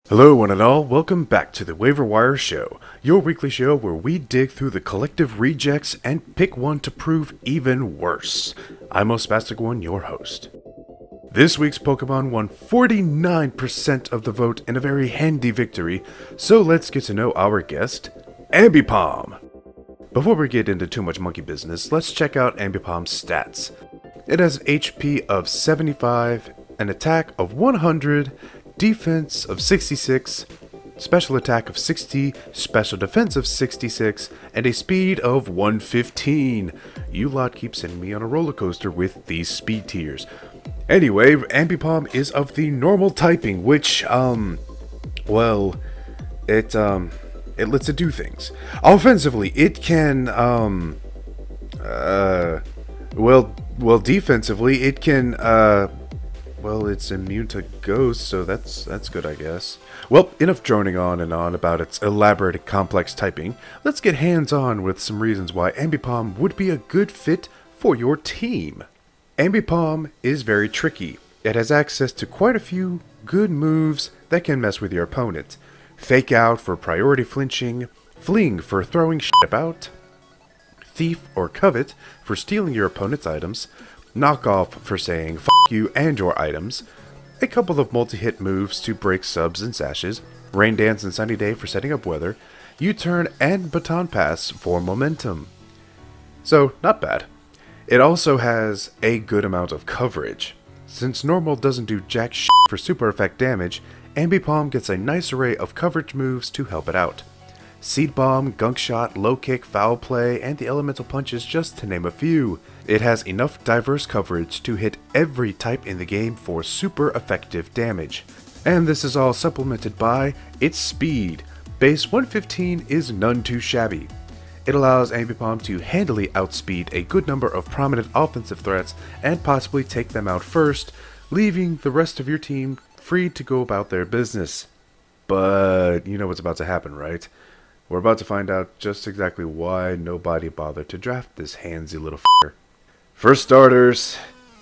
Hello one and all, welcome back to the Waiver Wire show, your weekly show where we dig through the collective rejects and pick one to prove even worse. I'm Spastic One, your host. This week's Pokemon won 49% of the vote in a very handy victory, so let's get to know our guest, Ambipom. Before we get into too much monkey business, let's check out Ambipom's stats. It has an HP of 75, an attack of 100, defense of 66, special attack of 60, special defense of 66, and a speed of 115. You lot keep sending me on a roller coaster with these speed tiers. Anyway, Ambipom is of the normal typing, which, well, it lets it do things. Offensively, it can, well, defensively, it can, well, it's immune to ghosts, so that's good, I guess. Well, enough droning on and on about its elaborate, complex typing. Let's get hands-on with some reasons why Ambipom would be a good fit for your team. Ambipom is very tricky. It has access to quite a few good moves that can mess with your opponent. Fake Out for priority flinching, Fling for throwing shit about, Thief or Covet for stealing your opponent's items, Knock Off for saying f*** you and your items, a couple of multi-hit moves to break subs and sashes, Rain Dance and Sunny Day for setting up weather, U-Turn and Baton Pass for momentum. So, not bad. It also has a good amount of coverage. Since normal doesn't do jack shit for super effect damage, Ambipom gets a nice array of coverage moves to help it out. Seed Bomb, Gunk Shot, Low Kick, Foul Play, and the Elemental Punches, just to name a few. It has enough diverse coverage to hit every type in the game for super effective damage. And this is all supplemented by its speed. Base 115 is none too shabby. It allows Ambipom to handily outspeed a good number of prominent offensive threats and possibly take them out first, leaving the rest of your team free to go about their business. But you know what's about to happen, right? We're about to find out just exactly why nobody bothered to draft this handsy little f***er. For starters,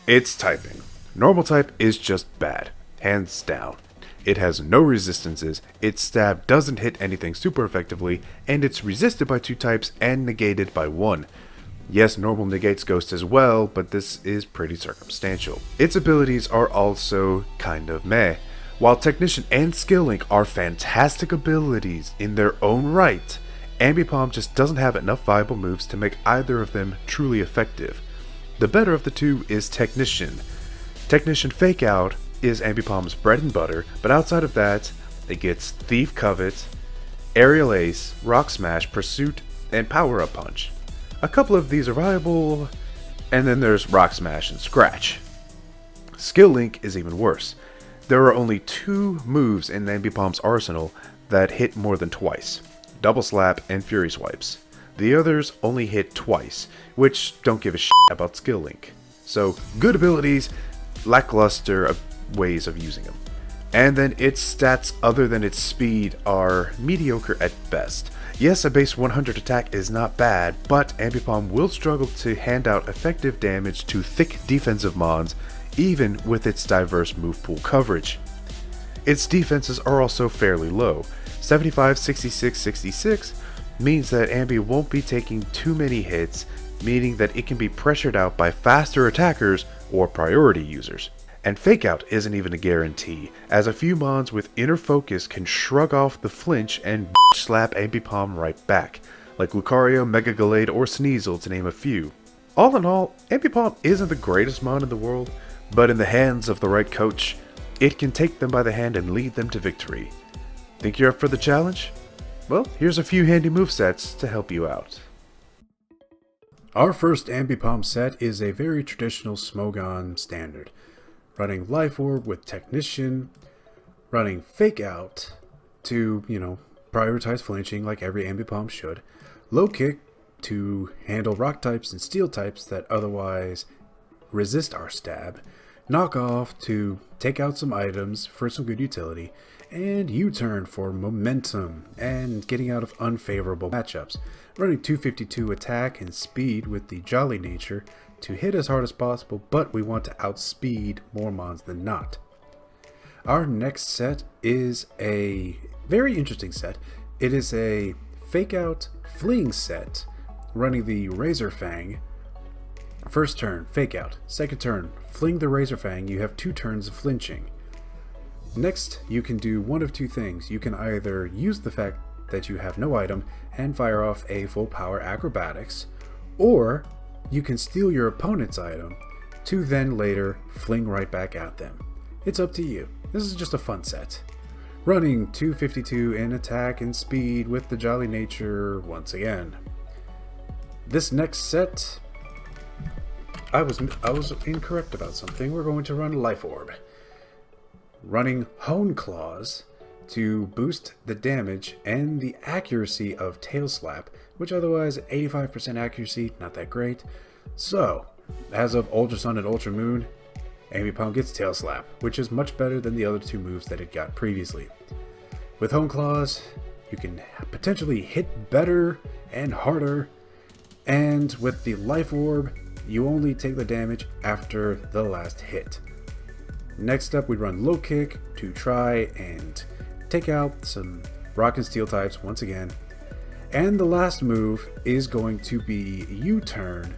its typing. Normal type is just bad, hands down. It has no resistances, its stab doesn't hit anything super effectively, and it's resisted by 2 types and negated by 1. Yes, normal negates ghost as well, but this is pretty circumstantial. Its abilities are also kind of meh. While Technician and Skill Link are fantastic abilities in their own right, Ambipom just doesn't have enough viable moves to make either of them truly effective. The better of the two is Technician. Technician Fake Out is Ambipom's bread and butter, but outside of that, it gets Thief Covet, Aerial Ace, Rock Smash, Pursuit, and Power Up Punch. A couple of these are viable, and then there's Rock Smash and Scratch. Skill Link is even worse. There are only 2 moves in Ambipom's arsenal that hit more than twice, Double Slap and Fury Swipes. The others only hit twice, which don't give a shit about Skill Link. So, good abilities, lackluster ways of using them. And then its stats other than its speed are mediocre at best. Yes, a base 100 attack is not bad, but Ambipom will struggle to hand out effective damage to thick defensive mons even with its diverse move pool coverage. Its defenses are also fairly low. 75, 66, 66 means that Ambi won't be taking too many hits, meaning that it can be pressured out by faster attackers or priority users. And Fake Out isn't even a guarantee, as a few mons with inner focus can shrug off the flinch and slap Ambipom right back, like Lucario, Mega Gallade, or Sneasel to name a few. All in all, Ambipom isn't the greatest mon in the world, but in the hands of the right coach, it can take them by the hand and lead them to victory. Think you're up for the challenge? Well, here's a few handy movesets to help you out. Our first Ambipom set is a very traditional Smogon standard, running Life Orb with Technician, running Fake Out to, prioritize flinching like every Ambipom should, Low Kick to handle rock types and steel types that otherwise resist our stab, Knock Off to take out some items for some good utility, and U-Turn for momentum and getting out of unfavorable matchups, running 252 attack and speed with the Jolly nature to hit as hard as possible, but we want to outspeed more mons than not. Our next set is a very interesting set. It is a fake out fleeing set running the Razor Fang. First turn, fake out. Second turn, fling the Razor Fang. You have 2 turns of flinching. Next, you can do one of 2 things. You can either use the fact that you have no item and fire off a full power acrobatics, or you can steal your opponent's item to then later fling right back at them. It's up to you. This is just a fun set. Running 252 in attack and speed with the Jolly Nature once again. This next set, I was incorrect about something. We're going to run Life Orb. Running Hone Claws to boost the damage and the accuracy of Tail Slap, which otherwise 85% accuracy, not that great. So, as of Ultra Sun and Ultra Moon, Ambipom gets Tail Slap, which is much better than the other 2 moves that it got previously. With Hone Claws, you can potentially hit better and harder, and with the Life Orb, you only take the damage after the last hit. Next up, we run Low Kick to try and take out some Rock and Steel types once again. And the last move is going to be U-Turn,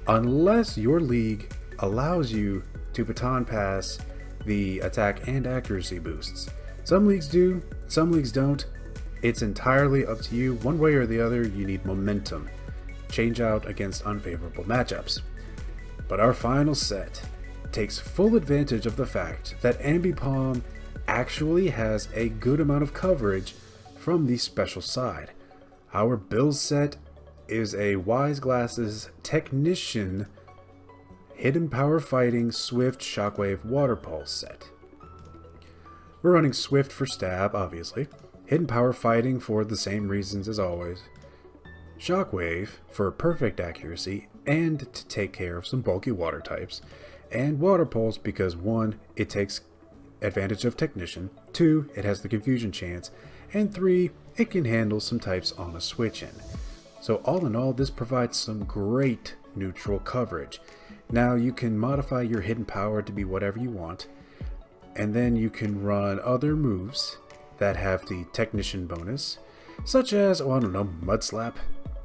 unless your league allows you to baton pass the attack and accuracy boosts. Some leagues do, some leagues don't. It's entirely up to you. One way or the other, you need momentum. Change out against unfavorable matchups. But our final set takes full advantage of the fact that Ambipom actually has a good amount of coverage from the special side. Our build set is a Wise Glasses Technician Hidden Power Fighting Swift Shockwave Water Pulse set. We're running Swift for stab, obviously. Hidden Power Fighting for the same reasons as always. Shockwave for perfect accuracy and to take care of some bulky water types. And Water Pulse because 1, it takes advantage of Technician, 2, it has the confusion chance, and 3, it can handle some types on a switch in. So all in all, this provides some great neutral coverage. Now you can modify your hidden power to be whatever you want, and then you can run other moves that have the Technician bonus, such as, oh, I don't know, Mud Slap.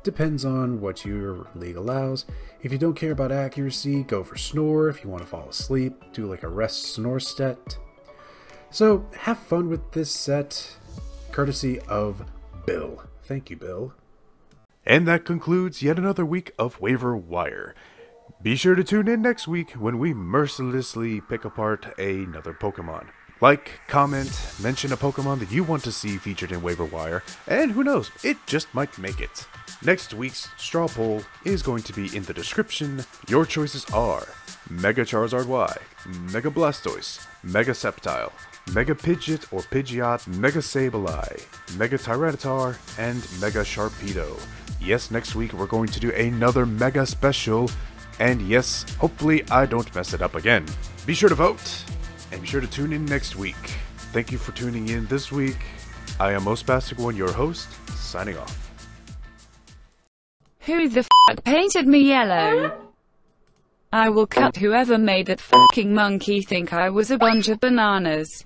Depends on what your league allows. If you don't care about accuracy, go for Snore. If you want to fall asleep, do like a Rest Snore set. So have fun with this set, courtesy of Bill. Thank you, Bill. And that concludes yet another week of Waiver Wire. Be sure to tune in next week when we mercilessly pick apart another Pokemon. Like, comment, mention a Pokemon that you want to see featured in Waiver Wire, and who knows, it just might make it. Next week's straw poll is going to be in the description. Your choices are Mega Charizard Y, Mega Blastoise, Mega Sceptile, Mega Pidgeot or Pidgeot, Mega Sableye, Mega Tyranitar, and Mega Sharpedo. Yes, next week we're going to do another Mega Special, and yes, hopefully I don't mess it up again. Be sure to vote, and be sure to tune in next week. Thank you for tuning in this week. I am Most1, your host, signing off. Who the f*** painted me yellow? I will cut whoever made that f***ing monkey think I was a bunch of bananas.